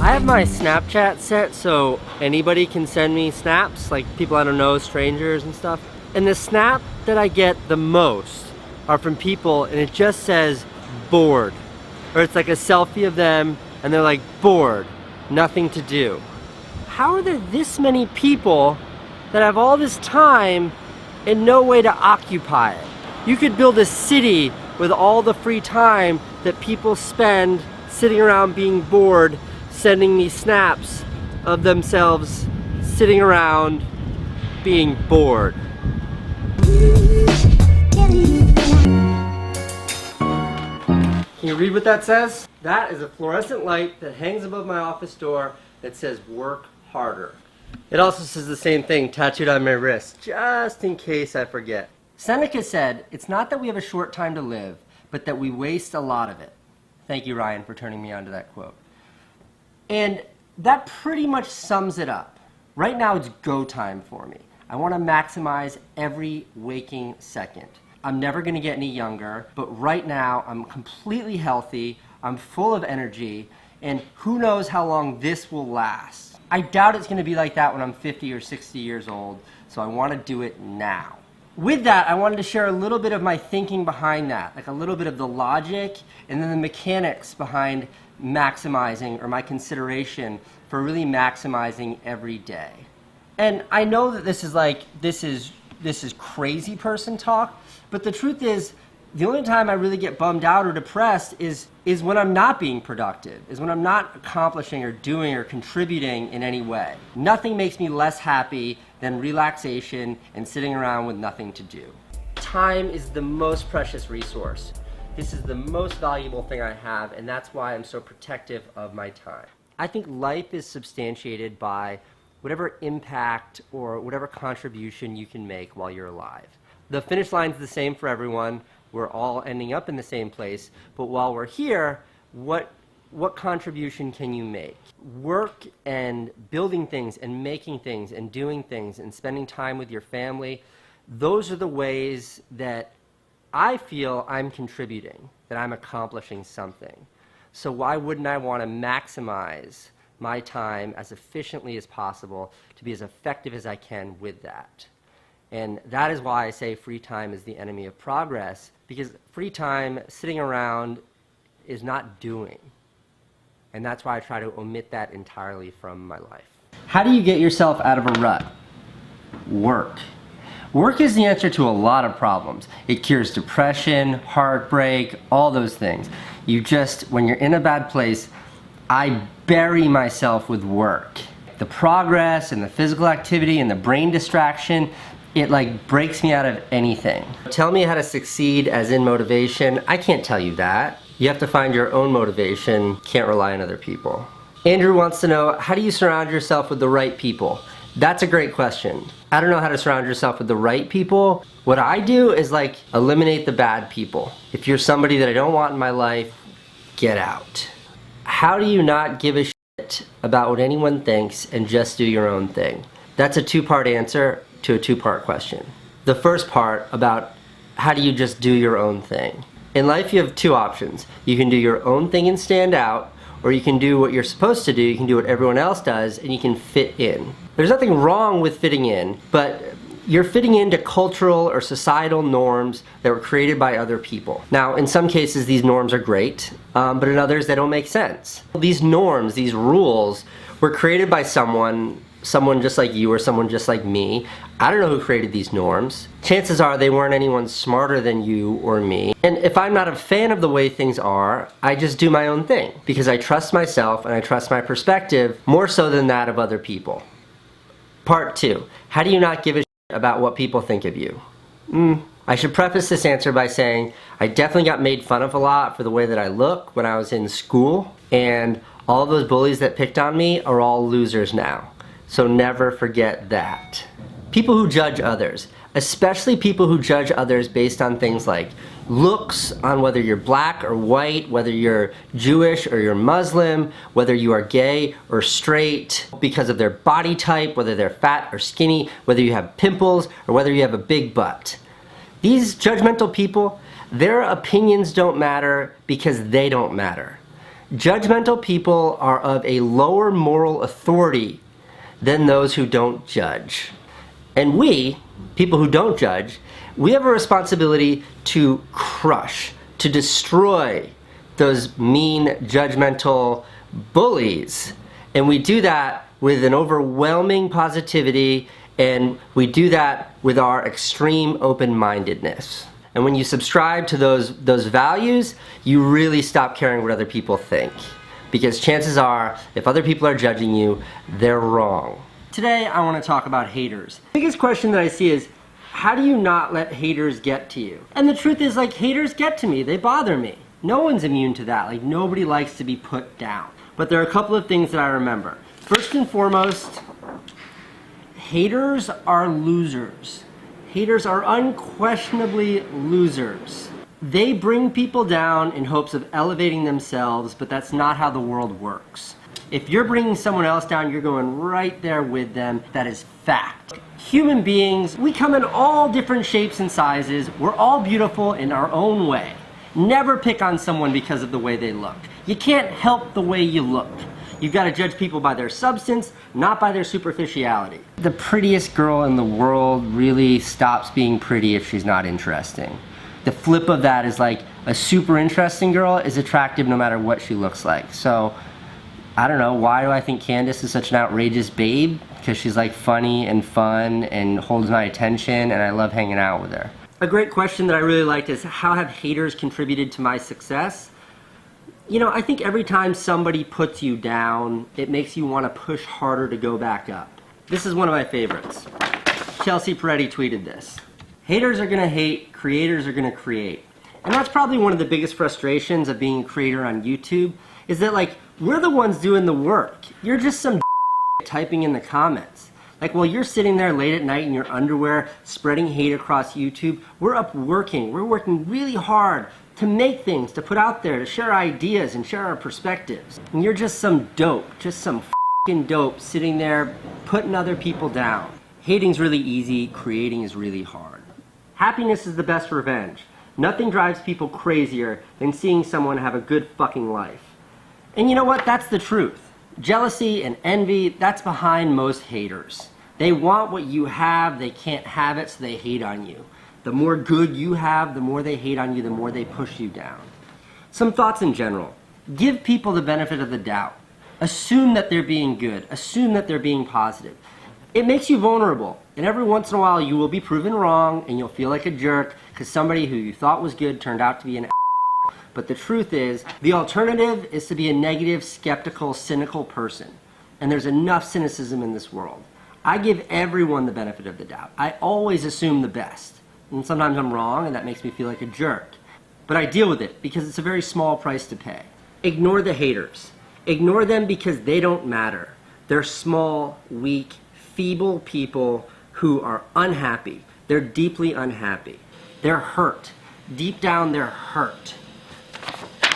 I have my Snapchat set so anybody can send me snaps, like people I don't know, strangers and stuff. And the snap that I get the most are from people and it just says bored. Or it's like a selfie of them and they're like bored, nothing to do. How are there this many people that have all this time and no way to occupy it? You could build a city with all the free time that people spend sitting around being bored, sending me snaps of themselves sitting around being bored. Can you read what that says? That is a fluorescent light that hangs above my office door that says work harder. It also says the same thing tattooed on my wrist, just in case I forget. Seneca said, "It's not that we have a short time to live, but that we waste a lot of it." Thank you, Ryan, for turning me on to that quote. And that pretty much sums it up. Right now it's go time for me. I want to maximize every waking second. I'm never going to get any younger, but right now I'm completely healthy, I'm full of energy, and who knows how long this will last. I doubt it's going to be like that when I'm 50 or 60 years old, so I want to do it now. With that, I wanted to share a little bit of my thinking behind that, like a little bit of the logic and then the mechanics behind maximizing, or my consideration for really maximizing every day. And I know that this is crazy person talk, but the truth is, the only time I really get bummed out or depressed is when I'm not being productive, is when I'm not accomplishing or doing or contributing in any way. Nothing makes me less happy than relaxation and sitting around with nothing to do. Time is the most precious resource. This is the most valuable thing I have, and that's why I'm so protective of my time. I think life is substantiated by whatever impact or whatever contribution you can make while you're alive. The finish line's the same for everyone. We're all ending up in the same place, but while we're here, what contribution can you make? Work and building things and making things and doing things and spending time with your family, those are the ways that I feel I'm contributing, that I'm accomplishing something. So why wouldn't I want to maximize my time as efficiently as possible to be as effective as I can with that? And that is why I say free time is the enemy of progress, because free time sitting around is not doing. And that's why I try to omit that entirely from my life. How do you get yourself out of a rut? Work. Work is the answer to a lot of problems. It cures depression, heartbreak, all those things. When you're in a bad place, I bury myself with work. The progress and the physical activity and the brain distraction, it like breaks me out of anything. Tell me how to succeed as in motivation. I can't tell you that. You have to find your own motivation. Can't rely on other people. Andrew wants to know, how do you surround yourself with the right people? That's a great question. I don't know how to surround yourself with the right people. What I do is like eliminate the bad people. If you're somebody that I don't want in my life, get out. How do you not give a shit about what anyone thinks and just do your own thing? That's a two-part answer to a two-part question. The first part about how do you just do your own thing? In life you have two options. You can do your own thing and stand out, or you can do what you're supposed to do, you can do what everyone else does, and you can fit in. There's nothing wrong with fitting in, but you're fitting into cultural or societal norms that were created by other people. Now, in some cases these norms are great, but in others they don't make sense. These norms, these rules, were created by someone just like you or someone just like me. I don't know who created these norms. Chances are they weren't anyone smarter than you or me. And if I'm not a fan of the way things are, I just do my own thing because I trust myself and I trust my perspective more so than that of other people. Part 2. How do you not give a shit about what people think of you? I should preface this answer by saying I definitely got made fun of a lot for the way that I look when I was in school, and all of those bullies that picked on me are all losers now. So never forget that. People who judge others, especially people who judge others based on things like looks, on whether you're black or white, whether you're Jewish or you're Muslim, whether you are gay or straight, because of their body type, whether they're fat or skinny, whether you have pimples or whether you have a big butt. These judgmental people, their opinions don't matter because they don't matter. Judgmental people are of a lower moral authority than those who don't judge. And we, people who don't judge, we have a responsibility to crush, to destroy those mean, judgmental bullies. And we do that with an overwhelming positivity, and we do that with our extreme open-mindedness. And when you subscribe to those values, you really stop caring what other people think. Because chances are, if other people are judging you, they're wrong. Today, I want to talk about haters. The biggest question that I see is, how do you not let haters get to you? And the truth is, like, haters get to me. They bother me. No one's immune to that. Like, nobody likes to be put down. But there are a couple of things that I remember. First and foremost, haters are losers. Haters are unquestionably losers. They bring people down in hopes of elevating themselves, but that's not how the world works. If you're bringing someone else down, you're going right there with them. That is fact. Human beings, we come in all different shapes and sizes. We're all beautiful in our own way. Never pick on someone because of the way they look. You can't help the way you look. You've got to judge people by their substance, not by their superficiality. The prettiest girl in the world really stops being pretty if she's not interesting. The flip of that is like a super interesting girl is attractive no matter what she looks like. So, I don't know, why do I think Candace is such an outrageous babe? Because she's like funny and fun and holds my attention, and I love hanging out with her. A great question that I really liked is, how have haters contributed to my success? You know, I think every time somebody puts you down, it makes you want to push harder to go back up. This is one of my favorites. Chelsea Peretti tweeted this. Haters are gonna hate, creators are gonna create. And that's probably one of the biggest frustrations of being a creator on YouTube, is that, like, we're the ones doing the work. You're just some typing in the comments. Like, while you're sitting there late at night in your underwear spreading hate across YouTube, we're up working. We're working really hard to make things, to put out there, to share ideas and share our perspectives. And you're just some dope, just some fucking dope sitting there putting other people down. Hating's really easy, creating is really hard. Happiness is the best revenge. Nothing drives people crazier than seeing someone have a good fucking life. And you know what? That's the truth. Jealousy and envy, that's behind most haters. They want what you have, they can't have it, so they hate on you. The more good you have, the more they hate on you, the more they push you down. Some thoughts in general. Give people the benefit of the doubt. Assume that they're being good. Assume that they're being positive. It makes you vulnerable, and every once in a while you will be proven wrong and you'll feel like a jerk because somebody who you thought was good turned out to be an asshole. But the truth is, the alternative is to be a negative, skeptical, cynical person. And there's enough cynicism in this world. I give everyone the benefit of the doubt. I always assume the best. And sometimes I'm wrong, and that makes me feel like a jerk. But I deal with it because it's a very small price to pay. Ignore the haters. Ignore them because they don't matter. They're small, weak, feeble people who are unhappy. They're deeply unhappy. They're hurt. Deep down, they're hurt.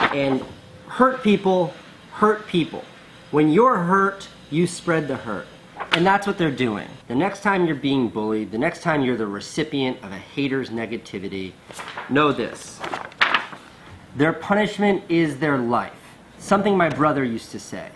And hurt people hurt people. When you're hurt, you spread the hurt. And that's what they're doing. The next time you're being bullied, the next time you're the recipient of a hater's negativity, know this. Their punishment is their life. Something my brother used to say.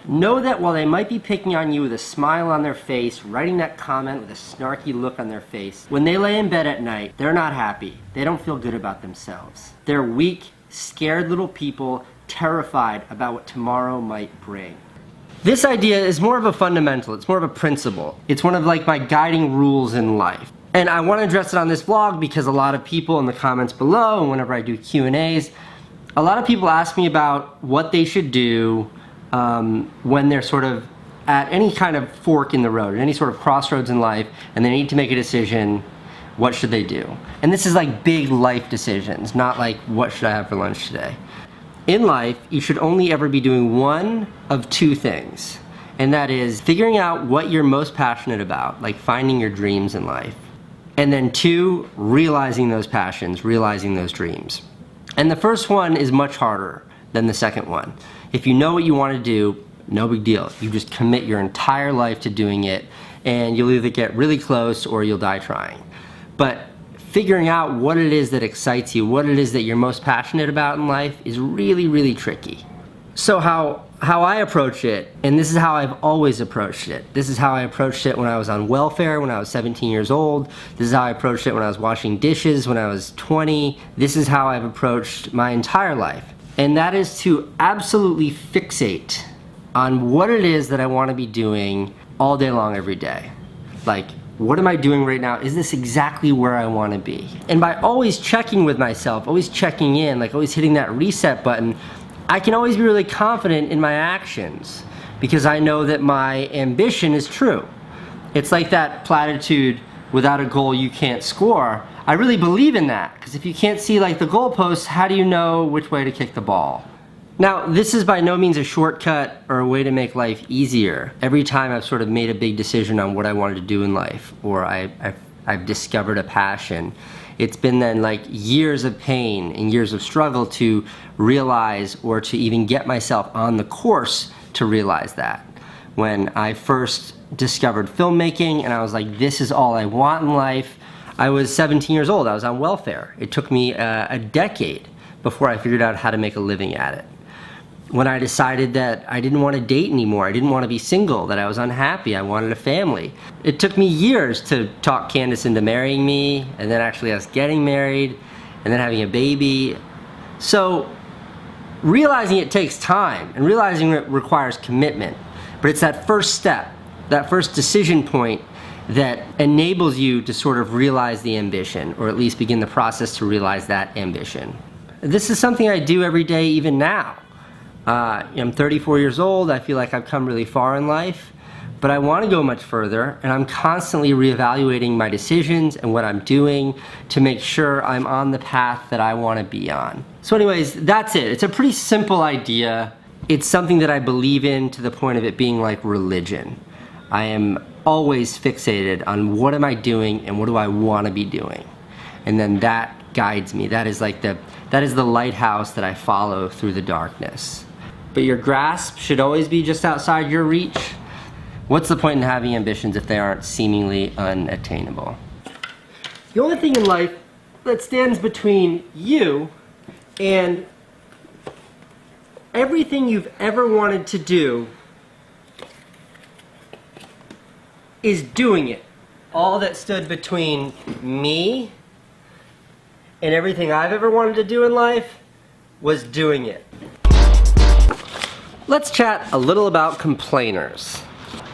Know that while they might be picking on you with a smile on their face, writing that comment with a snarky look on their face, when they lay in bed at night, they're not happy. They don't feel good about themselves. They're weak, scared little people, terrified about what tomorrow might bring. This idea is more of a fundamental, it's more of a principle. It's one of like my guiding rules in life. And I want to address it on this vlog because a lot of people in the comments below and whenever I do Q&As, a lot of people ask me about what they should do when they're sort of at any kind of fork in the road, at any sort of crossroads in life, and they need to make a decision, what should they do? And this is like big life decisions, not like what should I have for lunch today. In life, you should only ever be doing one of two things, and that is figuring out what you're most passionate about, like finding your dreams in life, and then two, realizing those passions, realizing those dreams. And the first one is much harder than the second one. If you know what you want to do, no big deal. You just commit your entire life to doing it, and you'll either get really close or you'll die trying. But figuring out what it is that excites you, what it is that you're most passionate about in life is really, really tricky. So how I approach it, and this is how I've always approached it. This is how I approached it when I was on welfare, when I was 17 years old. This is how I approached it when I was washing dishes, when I was 20. This is how I've approached my entire life. And that is to absolutely fixate on what it is that I want to be doing all day long, every day. Like, what am I doing right now? Is this exactly where I want to be? And by always checking with myself, always checking in, like always hitting that reset button, I can always be really confident in my actions because I know that my ambition is true. It's like that platitude, without a goal you can't score. I really believe in that because if you can't see like the goalposts, how do you know which way to kick the ball? Now, this is by no means a shortcut or a way to make life easier. Every time I've sort of made a big decision on what I wanted to do in life, or I've discovered a passion, it's been then like years of pain and years of struggle to realize or to even get myself on the course to realize that. When I first discovered filmmaking and I was like, this is all I want in life, I was 17 years old. I was on welfare. It took me a decade before I figured out how to make a living at it. When I decided that I didn't want to date anymore, I didn't want to be single, that I was unhappy, I wanted a family. It took me years to talk Candace into marrying me, and then actually us getting married, and then having a baby. So realizing it takes time, and realizing it requires commitment. But it's that first step, that first decision point that enables you to sort of realize the ambition, or at least begin the process to realize that ambition. This is something I do every day, even now. I'm 34 years old. I feel like I've come really far in life, but I want to go much further, and I'm constantly reevaluating my decisions and what I'm doing to make sure I'm on the path that I want to be on. So anyways, that's it. It's a pretty simple idea. It's something that I believe in to the point of it being like religion. I am always fixated on what am I doing and what do I want to be doing. And then that guides me. That is the lighthouse that I follow through the darkness. But your grasp should always be just outside your reach. What's the point in having ambitions if they aren't seemingly unattainable? The only thing in life that stands between you and everything you've ever wanted to do is doing it. All that stood between me and everything I've ever wanted to do in life was doing it. Let's chat a little about complainers.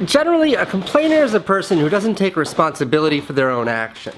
Generally, a complainer is a person who doesn't take responsibility for their own action.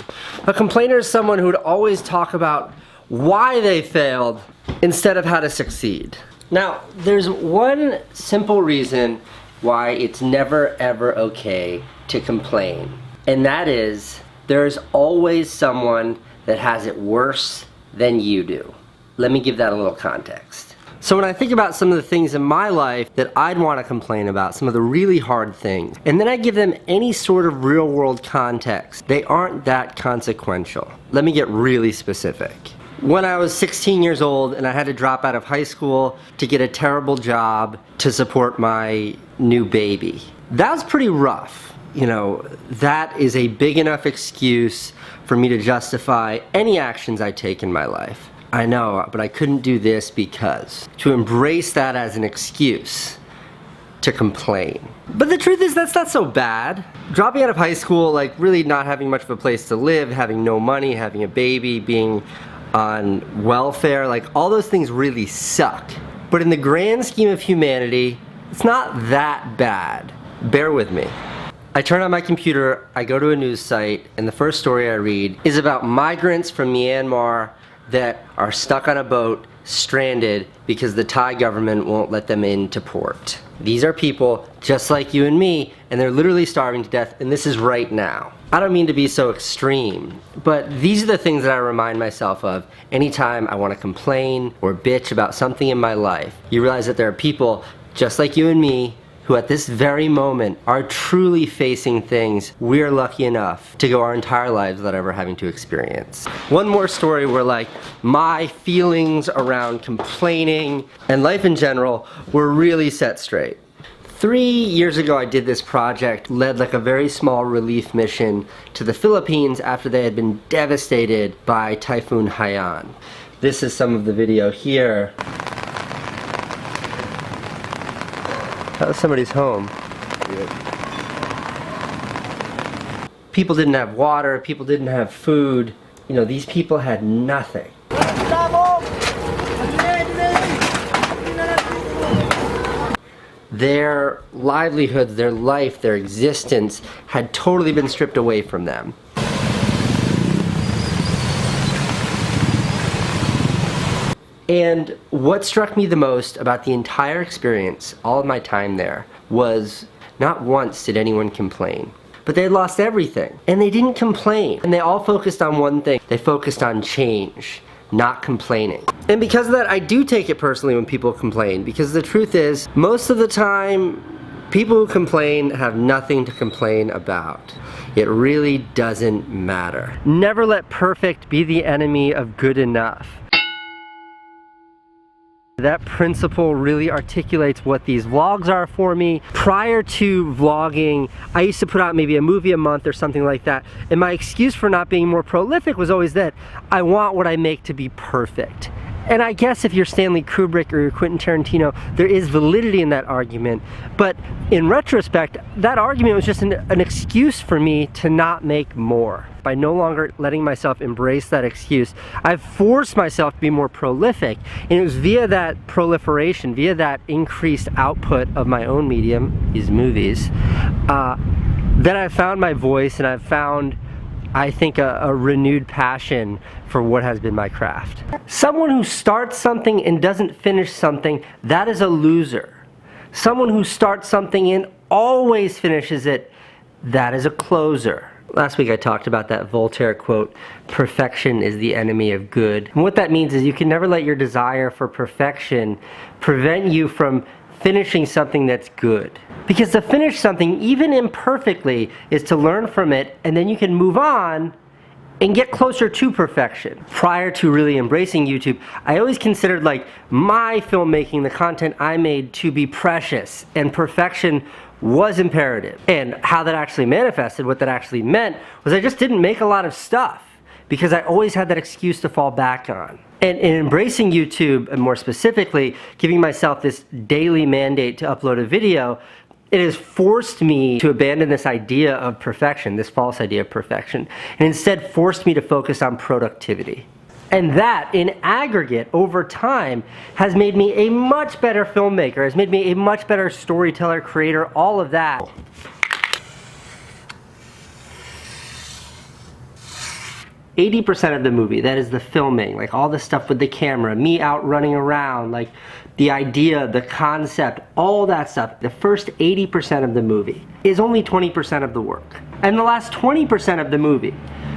A complainer is someone who would always talk about why they failed instead of how to succeed. Now, there's one simple reason why it's never ever okay to complain, and that is there's always someone that has it worse than you do. Let me give that a little context. So when I think about some of the things in my life that I'd want to complain about, some of the really hard things, and then I give them any sort of real world context, they aren't that consequential. Let me get really specific. When I was 16 years old and I had to drop out of high school to get a terrible job to support my new baby, that was pretty rough. You know, that is a big enough excuse for me to justify any actions I take in my life. I know, but I couldn't do this because. To embrace that as an excuse to complain. But the truth is that's not so bad. Dropping out of high school, like really not having much of a place to live, having no money, having a baby, being on welfare, like all those things really suck. But in the grand scheme of humanity, it's not that bad. Bear with me. I turn on my computer, I go to a news site, and the first story I read is about migrants from Myanmar that are stuck on a boat, stranded, because the Thai government won't let them into port. These are people just like you and me, and they're literally starving to death, and this is right now. I don't mean to be so extreme, but these are the things that I remind myself of anytime I want to complain or bitch about something in my life. You realize that there are people just like you and me who at this very moment are truly facing things we're lucky enough to go our entire lives without ever having to experience. One more story where like my feelings around complaining and life in general were really set straight. 3 years ago I did this project, led like a very small relief mission to the Philippines after they had been devastated by Typhoon Haiyan. This is some of the video here. That was somebody's home. Yeah. People didn't have water, people didn't have food. You know, these people had nothing. Their livelihoods, their life, their existence had totally been stripped away from them. And what struck me the most about the entire experience, all of my time there, was not once did anyone complain. But they had lost everything, and they didn't complain. And they all focused on one thing. They focused on change, not complaining. And because of that, I do take it personally when people complain, because the truth is, most of the time, people who complain have nothing to complain about. It really doesn't matter. Never let perfect be the enemy of good enough. That principle really articulates what these vlogs are for me. Prior to vlogging, I used to put out maybe a movie a month or something like that. And my excuse for not being more prolific was always that I want what I make to be perfect. And I guess if you're Stanley Kubrick or you're Quentin Tarantino, there is validity in that argument. But in retrospect, that argument was just an excuse for me to not make more. By no longer letting myself embrace that excuse, I've forced myself to be more prolific. And it was via that proliferation, via that increased output of my own medium, these movies, that I found my voice, and I've found, I think, a renewed passion for what has been my craft. Someone who starts something and doesn't finish something, that is a loser. Someone who starts something and always finishes it, that is a closer. Last week I talked about that Voltaire quote, perfection is the enemy of good. And what that means is you can never let your desire for perfection prevent you from finishing something that's good. Because to finish something, even imperfectly, is to learn from it, and then you can move on and get closer to perfection. Prior to really embracing YouTube, I always considered like my filmmaking, the content I made, to be precious, and perfection was imperative. And how that actually manifested, what that actually meant, was I just didn't make a lot of stuff because I always had that excuse to fall back on. And in embracing YouTube, and more specifically, giving myself this daily mandate to upload a video, it has forced me to abandon this idea of perfection, this false idea of perfection, and instead forced me to focus on productivity. And that, in aggregate, over time, has made me a much better filmmaker, has made me a much better storyteller, creator, all of that. 80% of the movie, that is the filming, like all the stuff with the camera, me out running around, like the idea, the concept, all that stuff. The first 80% of the movie is only 20% of the work. And the last 20% of the movie,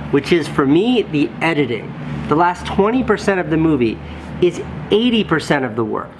which is for me the editing, the last 20% of the movie is 80% of the work.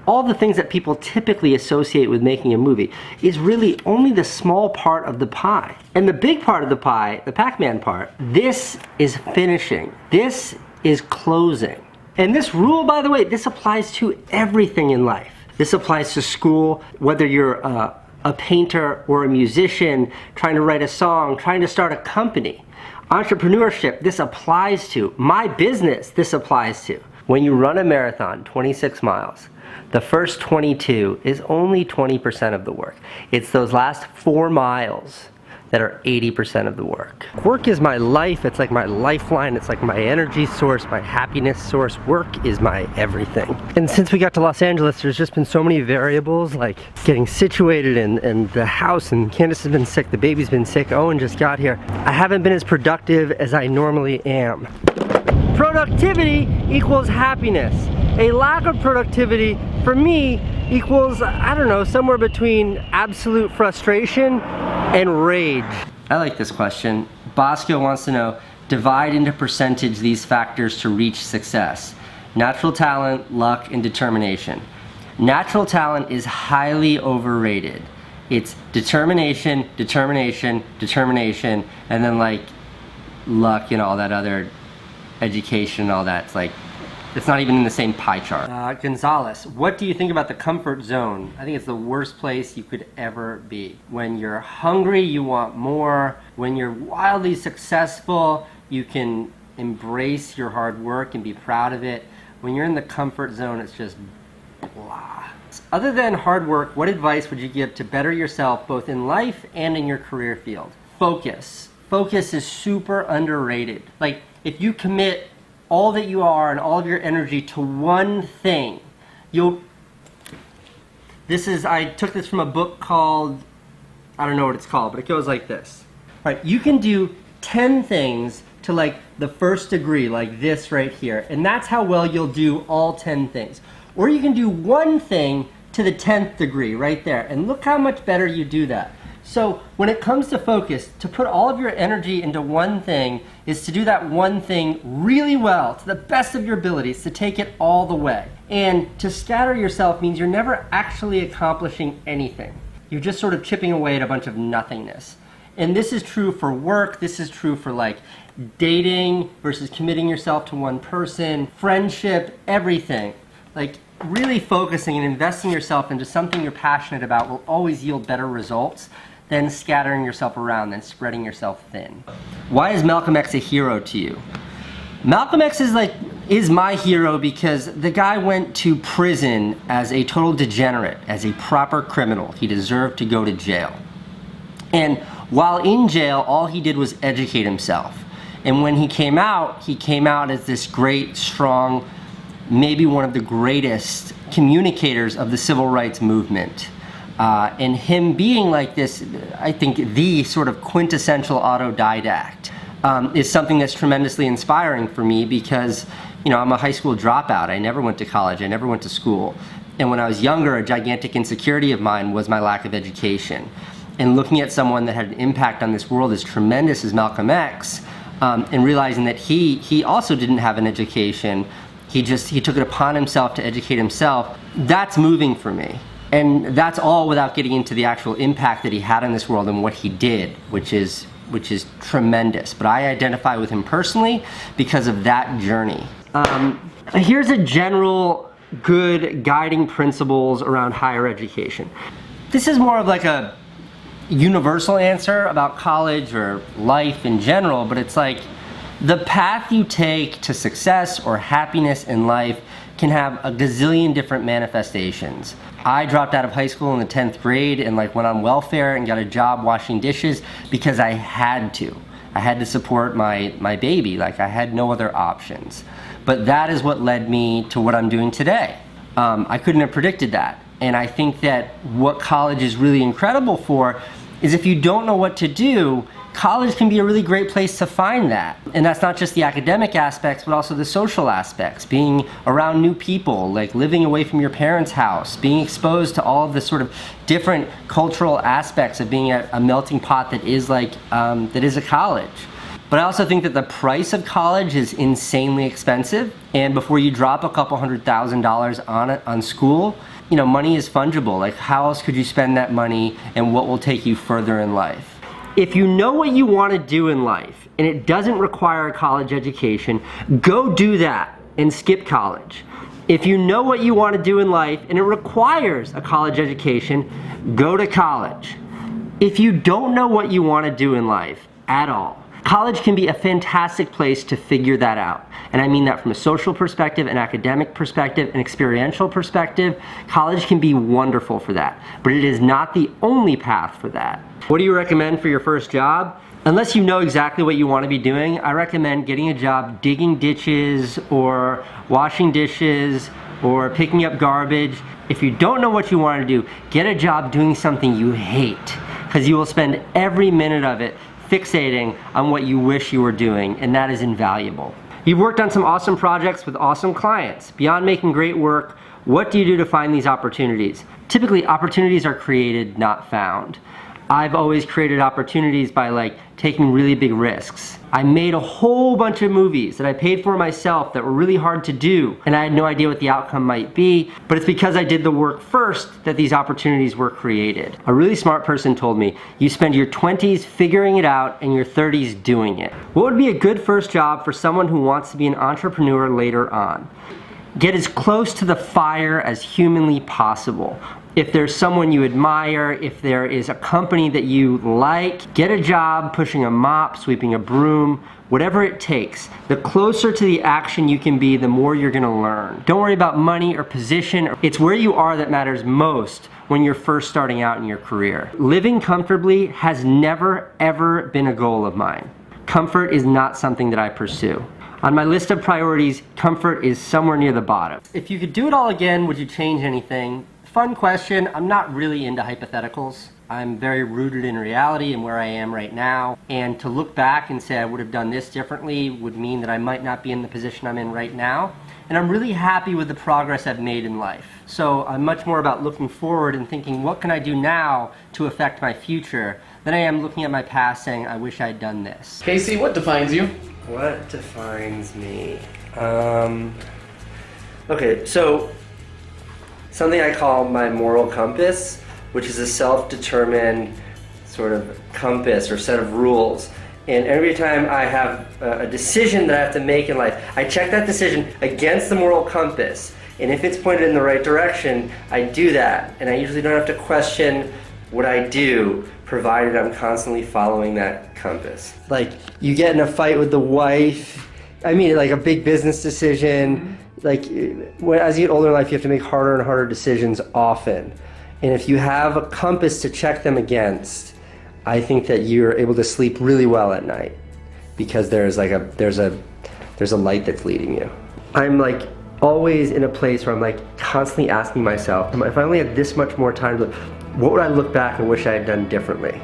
All the things that people typically associate with making a movie is really only the small part of the pie. And the big part of the pie, the Pac-Man part, this is finishing. This is closing. And this rule, by the way, this applies to everything in life. This applies to school, whether you're a painter or a musician, trying to write a song, trying to start a company. Entrepreneurship, this applies to. My business, this applies to. When you run a marathon, 26 miles, the first 22 is only 20% of the work. It's those last 4 miles that are 80% of the work. Work is my life, it's like my lifeline, it's like my energy source, my happiness source. Work is my everything. And since we got to Los Angeles, there's just been so many variables, like getting situated and the house, and Candace has been sick, the baby's been sick, Owen just got here. I haven't been as productive as I normally am. Productivity equals happiness. A lack of productivity, for me, equals, I don't know, somewhere between absolute frustration and rage. I like this question. Bosco wants to know, divide into percentage these factors to reach success. Natural talent, luck, and determination. Natural talent is highly overrated. It's determination, determination, determination, and then like luck and all that other education and all that. It's like, it's not even in the same pie chart. Gonzalez, what do you think about the comfort zone? I think it's the worst place you could ever be. When you're hungry, you want more. When you're wildly successful, you can embrace your hard work and be proud of it. When you're in the comfort zone, it's just blah. asks, other than hard work, what advice would you give to better yourself both in life and in your career field? Focus. Focus is super underrated. Like, if you commit all that you are and all of your energy to one thing, I took this from a book called, I don't know what it's called, but it goes like this. All right, you can do 10 things to like the first degree, like this right here, and that's how well you'll do all 10 things. Or you can do one thing to the 10th degree right there, and look how much better you do that. So when it comes to focus, to put all of your energy into one thing is to do that one thing really well, to the best of your abilities, to take it all the way. And to scatter yourself means you're never actually accomplishing anything. You're just sort of chipping away at a bunch of nothingness. And this is true for work, this is true for like dating versus committing yourself to one person, friendship, everything. Like really focusing and investing yourself into something you're passionate about will always yield better results than scattering yourself around, than spreading yourself thin. Why is Malcolm X a hero to you? Malcolm X is my hero because the guy went to prison as a total degenerate, as a proper criminal. He deserved to go to jail. And while in jail, all he did was educate himself. And when he came out as this great, strong, maybe one of the greatest communicators of the civil rights movement. And him being like this, I think the sort of quintessential autodidact is something that's tremendously inspiring for me because, you know, I'm a high school dropout. I never went to college. I never went to school. And when I was younger, a gigantic insecurity of mine was my lack of education. And looking at someone that had an impact on this world as tremendous as Malcolm X, and realizing that he also didn't have an education, he took it upon himself to educate himself, that's moving for me. And that's all without getting into the actual impact that he had on this world and what he did, which is tremendous. But I identify with him personally because of that journey. Here's a general good guiding principles around higher education. This is more of like a universal answer about college or life in general, but it's like the path you take to success or happiness in life can have a gazillion different manifestations. I dropped out of high school in the 10th grade and like went on welfare and got a job washing dishes because I had to. I had to support my baby, like I had no other options. But that is what led me to what I'm doing today. I couldn't have predicted that. And I think that what college is really incredible for is if you don't know what to do, college can be a really great place to find that. And that's not just the academic aspects, but also the social aspects. Being around new people, like living away from your parents' house, being exposed to all of the sort of different cultural aspects of being a melting pot that is like, that is a college. But I also think that the price of college is insanely expensive. And before you drop a couple $100,000 on it, on school, you know, money is fungible. Like how else could you spend that money and what will take you further in life? If you know what you want to do in life and it doesn't require a college education, go do that and skip college. If you know what you want to do in life and it requires a college education, go to college. If you don't know what you want to do in life at all, college can be a fantastic place to figure that out. And I mean that from a social perspective, an academic perspective, an experiential perspective. College can be wonderful for that, but it is not the only path for that. What do you recommend for your first job? Unless you know exactly what you want to be doing, I recommend getting a job digging ditches or washing dishes or picking up garbage. If you don't know what you want to do, get a job doing something you hate, because you will spend every minute of it fixating on what you wish you were doing, and that is invaluable. You've worked on some awesome projects with awesome clients. Beyond making great work, what do you do to find these opportunities? Typically, opportunities are created, not found. I've always created opportunities by like taking really big risks. I made a whole bunch of movies that I paid for myself that were really hard to do, and I had no idea what the outcome might be, but it's because I did the work first that these opportunities were created. A really smart person told me, you spend your 20s figuring it out and your 30s doing it. What would be a good first job for someone who wants to be an entrepreneur later on? Get as close to the fire as humanly possible. If there's someone you admire, if there is a company that you like, get a job pushing a mop, sweeping a broom, Whatever it takes. The closer to the action you can be, the more you're gonna learn. Don't worry about money or position. It's where you are that matters most when you're first starting out in your career. Living comfortably has never, ever been a goal of mine. Comfort is not something that I pursue. On my list of priorities, comfort is somewhere near the bottom. If you could do it all again, would you change anything? Fun question. I'm not really into hypotheticals. I'm very rooted in reality and where I am right now. And to look back and say I would have done this differently would mean that I might not be in the position I'm in right now. And I'm really happy with the progress I've made in life. So I'm much more about looking forward and thinking, what can I do now to affect my future, than I am looking at my past saying, I wish I'd done this. Casey, what defines you? What defines me? Okay, so something I call my moral compass, which is a self-determined sort of compass or set of rules. And every time I have a decision that I have to make in life, I check that decision against the moral compass. And if it's pointed in the right direction, I do that. And I usually don't have to question what I do, provided I'm constantly following that compass. Like, you get in a fight with the wife, I mean, like a big business decision. Like, as you get older in life, you have to make harder and harder decisions often. And if you have a compass to check them against, I think that you're able to sleep really well at night, because there's a light that's leading you. I'm like always in a place where I'm like constantly asking myself, if I only had this much more time, what would I look back and wish I had done differently?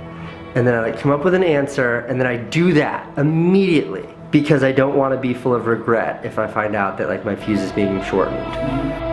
And then I like come up with an answer, and then I do that immediately, because I don't want to be full of regret if I find out that like my fuse is being shortened.